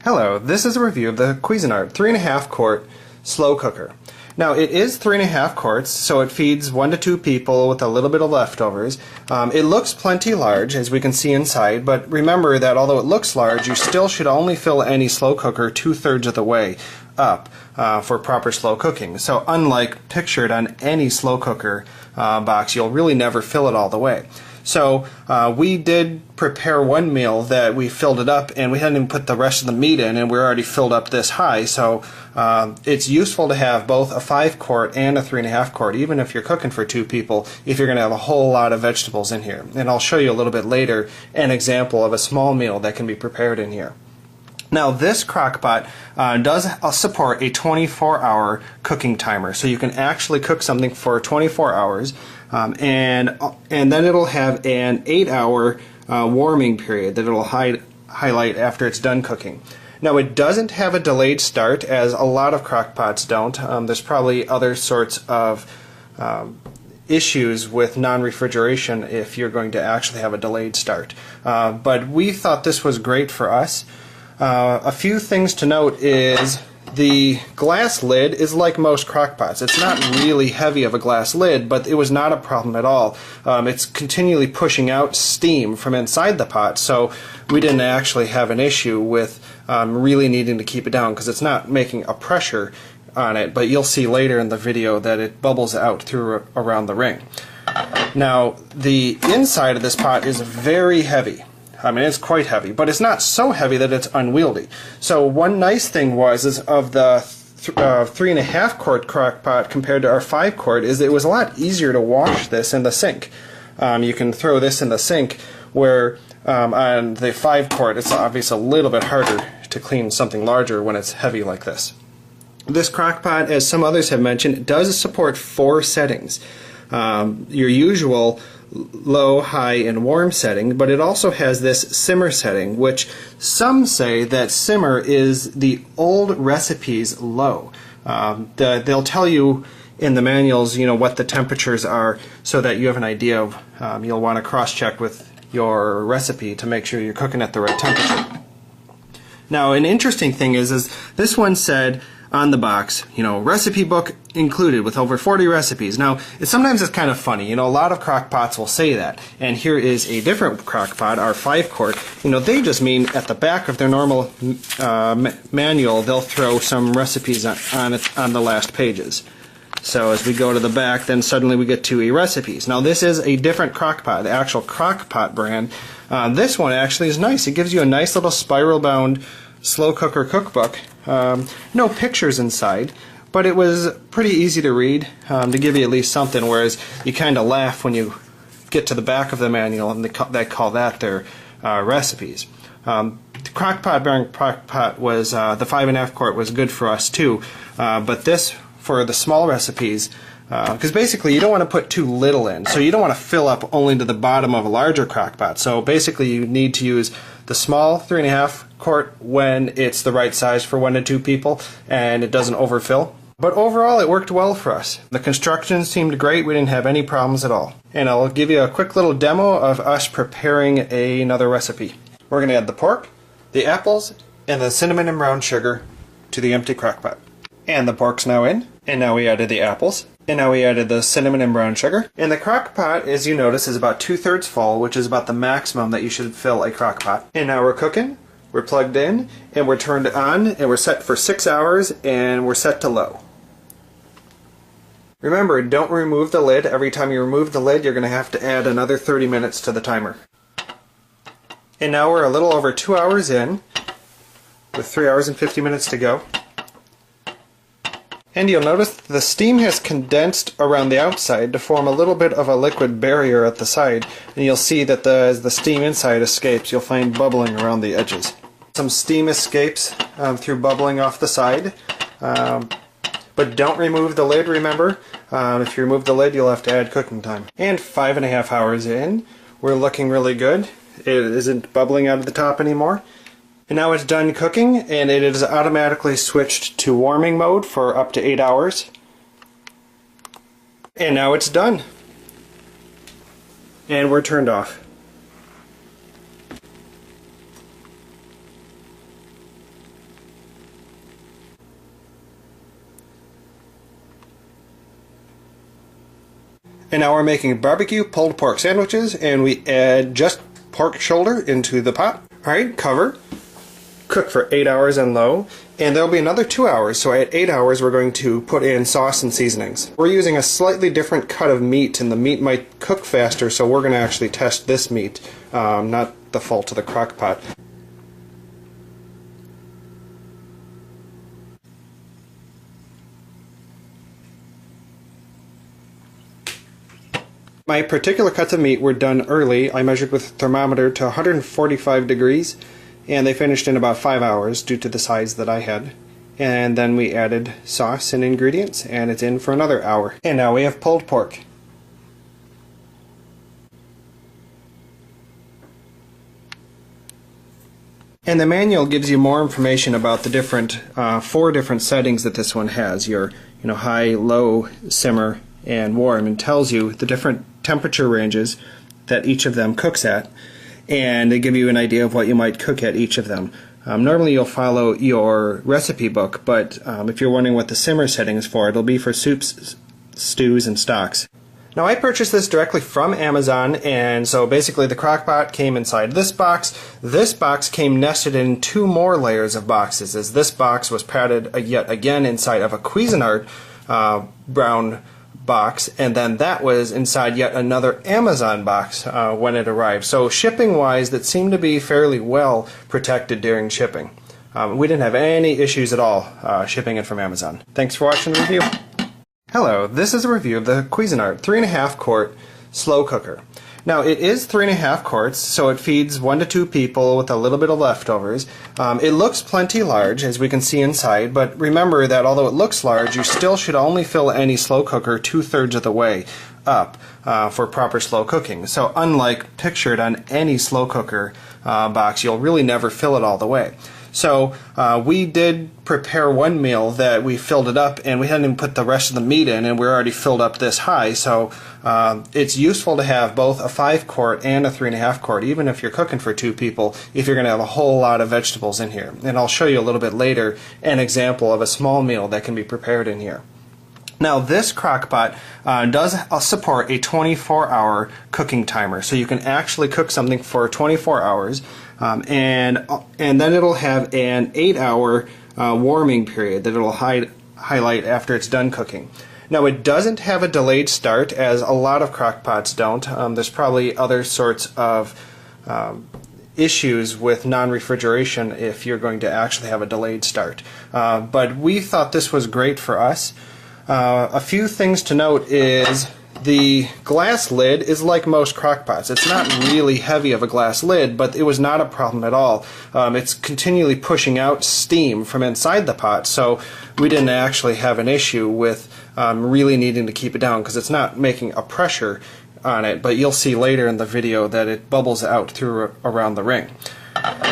Hello, this is a review of the Cuisinart 3.5 quart slow cooker. Now it is 3.5 quarts, so it feeds 1 to 2 people with a little bit of leftovers. It looks plenty large, as we can see inside, but remember that although it looks large, you still should only fill any slow cooker 2/3 of the way up for proper slow cooking. So unlike pictured on any slow cooker box, you'll really never fill it all the way. So we did prepare one meal that we filled it up, and we hadn't even put the rest of the meat in, and we're already filled up this high. So it's useful to have both a 5 quart and a 3.5 quart, even if you're cooking for 2 people, if you're going to have a whole lot of vegetables in here. And I'll show you a little bit later an example of a small meal that can be prepared in here. Now this crock-pot does support a 24-hour cooking timer, so you can actually cook something for 24 hours, and then it'll have an 8-hour warming period that it'll highlight after it's done cooking. Now it doesn't have a delayed start, as a lot of crock-pots don't. There's probably other sorts of issues with non-refrigeration if you're going to actually have a delayed start. But we thought this was great for us. A few things to note is the glass lid is like most crock-pots. It's not really heavy of a glass lid, but it was not a problem at all. It's continually pushing out steam from inside the pot, so we didn't actually have an issue with really needing to keep it down, because it's not making a pressure on it, but you'll see later in the video that it bubbles out through around the ring. Now the inside of this pot is very heavy. I mean, it's quite heavy, but it's not so heavy that it's unwieldy. So one nice thing is of the 3.5 quart crock pot compared to our 5 quart is it was a lot easier to wash this in the sink. You can throw this in the sink, where on the 5 quart it's obviously a little bit harder to clean something larger when it's heavy like this. This crock pot, as some others have mentioned, does support 4 settings. Your usual low, high, and warm setting, but it also has this simmer setting, which some say that simmer is the old recipe's low. They'll tell you in the manuals, what the temperatures are, so that you have an idea of, you'll want to cross-check with your recipe to make sure you're cooking at the right temperature. Now, an interesting thing is this one said on the box, recipe book included with over 40 recipes. Now, sometimes it's kind of funny, a lot of crock pots will say that, and here is a different crock pot, our 5 quart. They just mean at the back of their normal manual, they'll throw some recipes on the last pages. So as we go to the back, then suddenly we get to recipes. Now this is a different crock pot, the actual crock pot brand. This one actually is nice. It gives you a nice little spiral-bound slow cooker cookbook. No pictures inside, but it was pretty easy to read, to give you at least something, whereas you kind of laugh when you get to the back of the manual and they call that their recipes. The crock-pot brand crock pot was, the 5.5 quart was good for us too, but this, for the small recipes, because basically you don't want to put too little in, so you don't want to fill up only to the bottom of a larger crock pot. So basically you need to use the small 3.5 quart when it's the right size for 1 to 2 people and it doesn't overfill. But overall it worked well for us. The construction seemed great. We didn't have any problems at all. And I'll give you a quick little demo of us preparing another recipe. We're going to add the pork, the apples, and the cinnamon and brown sugar to the empty crock pot. And the pork's now in, and now we added the apples, and now we added the cinnamon and brown sugar. And the crock pot, as you notice, is about 2/3 full, which is about the maximum that you should fill a crock pot. And now we're cooking, we're plugged in, and we're turned on, and we're set for 6 hours, and we're set to low. Remember, don't remove the lid. Every time you remove the lid, you're going to have to add another 30 minutes to the timer. And now we're a little over 2 hours in, with 3 hours and 50 minutes to go. And you'll notice the steam has condensed around the outside to form a little bit of a liquid barrier at the side, and you'll see that as the steam inside escapes, you'll find bubbling around the edges. Some steam escapes through bubbling off the side, but don't remove the lid, remember. If you remove the lid, you'll have to add cooking time. And 5.5 hours in, we're looking really good. It isn't bubbling out of the top anymore. And now it's done cooking, and it is automatically switched to warming mode for up to 8 hours. And now it's done. And we're turned off. And now we're making barbecue pulled pork sandwiches, and we add just pork shoulder into the pot. Alright, cover, cook for 8 hours on low, and there'll be another 2 hours, so at 8 hours we're going to put in sauce and seasonings. We're using a slightly different cut of meat, and the meat might cook faster, so we're going to actually test this meat, not the fault of the crock pot. My particular cuts of meat were done early. I measured with a thermometer to 145 degrees, and they finished in about 5 hours due to the size that I had. And then we added sauce and ingredients, and it's in for another hour. And now we have pulled pork. And the manual gives you more information about the different 4 different settings that this one has. Your high, low, simmer, and warm, and tells you the different temperature ranges that each of them cooks at, and they give you an idea of what you might cook at each of them. Normally you'll follow your recipe book, but if you're wondering what the simmer setting is for, it'll be for soups, stews, and stocks. Now I purchased this directly from Amazon, and so basically the crock pot came inside this box. This box came nested in 2 more layers of boxes, as this box was padded yet again inside of a Cuisinart brown box, and then that was inside yet another Amazon box when it arrived. So shipping wise, that seemed to be fairly well protected during shipping. We didn't have any issues at all shipping it from Amazon. Thanks for watching the review. Hello, this is a review of the Cuisinart 3.5 quart slow cooker. Now it is 3.5 quarts, so it feeds 1 to 2 people with a little bit of leftovers. It looks plenty large, as we can see inside, but remember that although it looks large, you still should only fill any slow cooker 2/3 of the way up for proper slow cooking. So unlike pictured on any slow cooker box, you'll really never fill it all the way. So we did prepare one meal that we filled it up, and we hadn't even put the rest of the meat in, and we're already filled up this high. So it's useful to have both a 5 quart and a 3.5 quart, even if you're cooking for 2 people, if you're going to have a whole lot of vegetables in here. And I'll show you a little bit later an example of a small meal that can be prepared in here. Now this crock pot does support a 24-hour cooking timer, so you can actually cook something for 24 hours, and then it'll have an 8-hour warming period that it'll highlight after it's done cooking. Now it doesn't have a delayed start, as a lot of crock pots don't. There's probably other sorts of issues with non-refrigeration if you're going to actually have a delayed start. But we thought this was great for us. A few things to note is the glass lid is like most crock pots. It's not really heavy of a glass lid, but it was not a problem at all. It's continually pushing out steam from inside the pot, so we didn't actually have an issue with really needing to keep it down, because it's not making a pressure on it, but you'll see later in the video that it bubbles out through around the ring.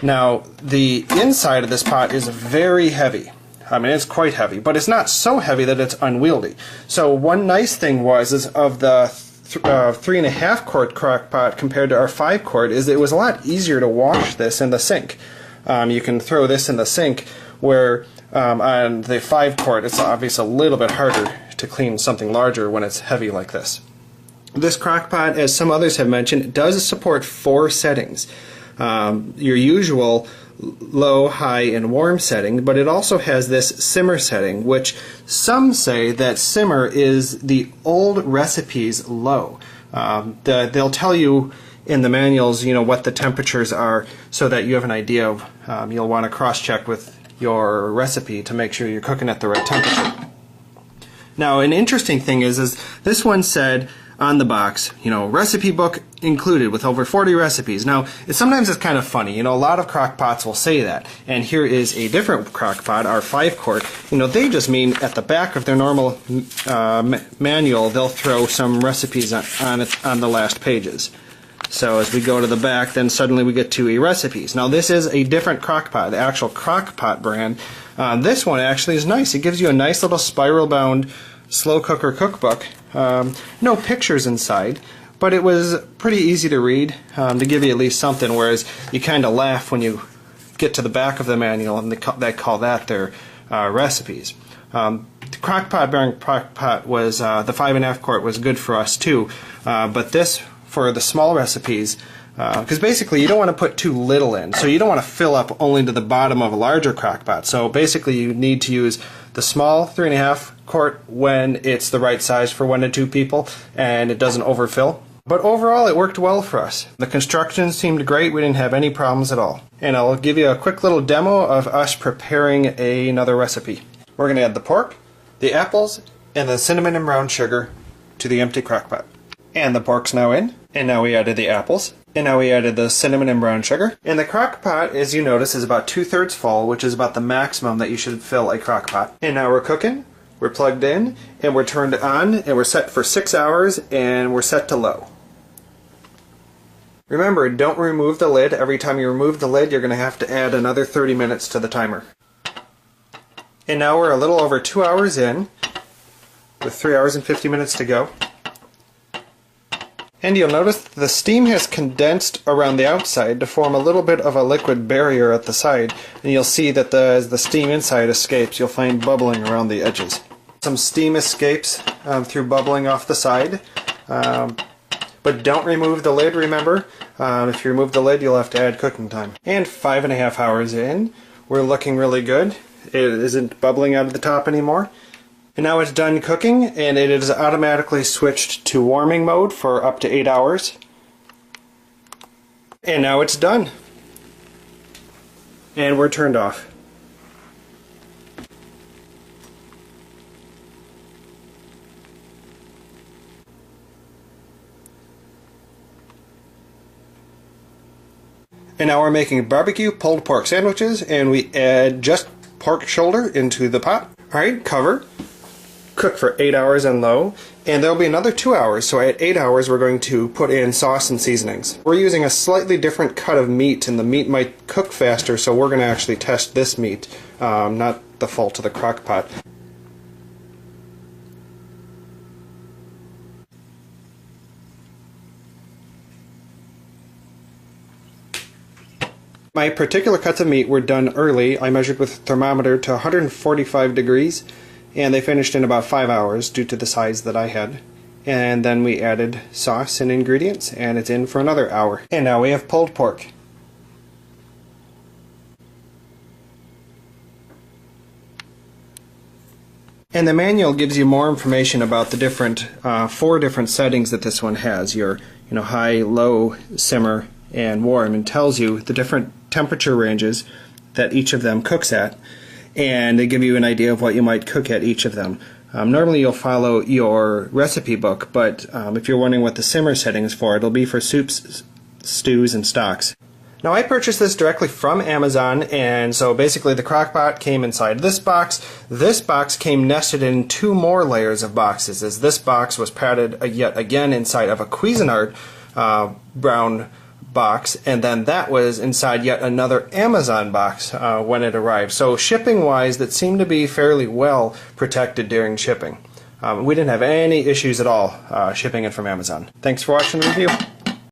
Now the inside of this pot is very heavy. I mean, it's quite heavy, but it's not so heavy that it's unwieldy. So one nice thing is of the 3.5 quart crock pot compared to our 5 quart is it was a lot easier to wash this in the sink. You can throw this in the sink, where on the 5 quart it's obviously a little bit harder to clean something larger when it's heavy like this. This crock pot, as some others have mentioned, does support 4 settings. Your usual low, high, and warm setting, but it also has this simmer setting, which some say that simmer is the old recipe's low. They'll tell you in the manuals, what the temperatures are, so that you have an idea of, you'll want to cross-check with your recipe to make sure you're cooking at the right temperature. Now, an interesting thing is this one said on the box, recipe book included with over 40 recipes. Now, sometimes it's kind of funny. A lot of crock pots will say that. And here is a different crock pot, our 5 quart. They just mean at the back of their normal manual, they'll throw some recipes on the last pages. So as we go to the back, then suddenly we get to recipes. Now this is a different crock pot, the actual crock pot brand. This one actually is nice. It gives you a nice little spiral-bound slow cooker cookbook. No pictures inside, but it was pretty easy to read, to give you at least something, whereas you kind of laugh when you get to the back of the manual and they call that their recipes. crock-pot bearing crock-pot was, the 5.5 quart was good for us too, but this, for the small recipes, because basically you don't want to put too little in, so you don't want to fill up only to the bottom of a larger crock-pot. So basically you need to use the small 3.5 quart when it's the right size for 1 to 2 people and it doesn't overfill. But overall it worked well for us. The construction seemed great, we didn't have any problems at all. And I'll give you a quick little demo of us preparing another recipe. We're going to add the pork, the apples, and the cinnamon and brown sugar to the empty crock-pot. And the pork's now in, and now we added the apples, and now we added the cinnamon and brown sugar. And the crock-pot, as you notice, is about 2/3 full, which is about the maximum that you should fill a crock-pot. And now we're cooking, we're plugged in, and we're turned on, and we're set for 6 hours, and we're set to low. Remember, don't remove the lid. Every time you remove the lid, you're going to have to add another 30 minutes to the timer. And now we're a little over 2 hours in, with 3 hours and 50 minutes to go. And you'll notice the steam has condensed around the outside to form a little bit of a liquid barrier at the side. And you'll see that as the steam inside escapes, you'll find bubbling around the edges. Some steam escapes through bubbling off the side. But don't remove the lid, remember. If you remove the lid, you'll have to add cooking time. And 5.5 hours in, we're looking really good. It isn't bubbling out of the top anymore. And now it's done cooking, and it is automatically switched to warming mode for up to 8 hours. And now it's done. And we're turned off. And now we're making barbecue pulled pork sandwiches, and we add just pork shoulder into the pot. Alright, cover. Cook for 8 hours on low, and there'll be another 2 hours, so at 8 hours we're going to put in sauce and seasonings. We're using a slightly different cut of meat, and the meat might cook faster, so we're going to actually test this meat, not the fault of the crock pot. My particular cuts of meat were done early. I measured with a thermometer to 145 degrees, and they finished in about 5 hours due to the size that I had. And then we added sauce and ingredients, and it's in for another hour. And now we have pulled pork. And the manual gives you more information about the different 4 different settings that this one has. Your high, low, simmer, and warm, and tells you the different temperature ranges that each of them cooks at, and they give you an idea of what you might cook at each of them. Normally you'll follow your recipe book, but if you're wondering what the simmer setting is for, it'll be for soups, stews, and stocks. Now I purchased this directly from Amazon, and so basically the crock-pot came inside this box. This box came nested in 2 more layers of boxes, as this box was padded yet again inside of a Cuisinart brown box, and then that was inside yet another Amazon box when it arrived. So shipping wise, that seemed to be fairly well protected during shipping. We didn't have any issues at all shipping it from Amazon. Thanks for watching the review.